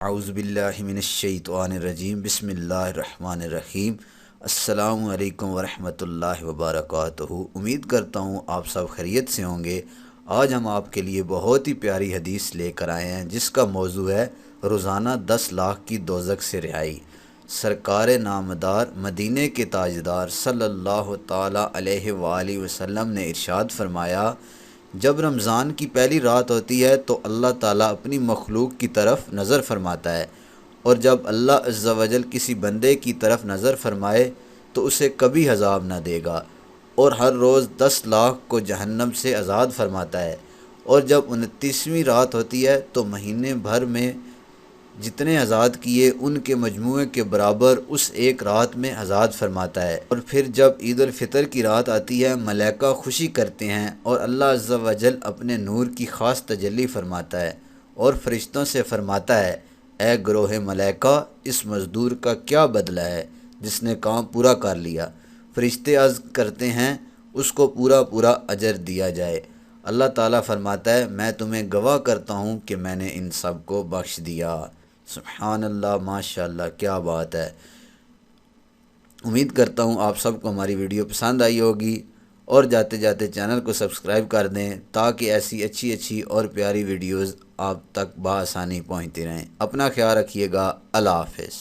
اعوذ باللہ من الشیطان الرجیم بسم اللہ الرحمن الرحیم۔ السلام علیکم ورحمۃ اللہ وبرکاتہ۔ امید کرتا ہوں آپ سب خیریت سے ہوں گے۔ آج ہم آپ کے لیے بہت ہی پیاری حدیث لے کر آئے ہیں جس کا موضوع ہے روزانہ 10 لاکھ کی دوزخ سے رہائی۔ سرکار نامدار مدینے کے تاجدار صلی اللہ تعالیٰ علیہ وآلہ وسلم نے ارشاد فرمایا، جب رمضان کی پہلی رات ہوتی ہے تو اللہ تعالیٰ اپنی مخلوق کی طرف نظر فرماتا ہے، اور جب اللہ عز و جل کسی بندے کی طرف نظر فرمائے تو اسے کبھی عذاب نہ دے گا، اور ہر روز 10 لاکھ کو جہنم سے آزاد فرماتا ہے، اور جب 29ویں رات ہوتی ہے تو مہینے بھر میں جتنے آزاد کیے ان کے مجموعے کے برابر اس ایک رات میں آزاد فرماتا ہے۔ اور پھر جب عید الفطر کی رات آتی ہے، ملائکہ خوشی کرتے ہیں اور اللہ عز و جل اپنے نور کی خاص تجلی فرماتا ہے اور فرشتوں سے فرماتا ہے، اے گروہ ملائکہ، اس مزدور کا کیا بدلہ ہے جس نے کام پورا کر لیا؟ فرشتے عرض کرتے ہیں، اس کو پورا اجر دیا جائے۔ اللہ تعالیٰ فرماتا ہے، میں تمہیں گواہ کرتا ہوں کہ میں نے ان سب کو بخش دیا۔ سبحان اللہ، ماشاء اللہ، کیا بات ہے۔ امید کرتا ہوں آپ سب کو ہماری ویڈیو پسند آئی ہوگی، اور جاتے جاتے چینل کو سبسکرائب کر دیں تاکہ ایسی اچھی اور پیاری ویڈیوز آپ تک بآسانی پہنچتی رہیں۔ اپنا خیال رکھیے گا۔ اللہ حافظ۔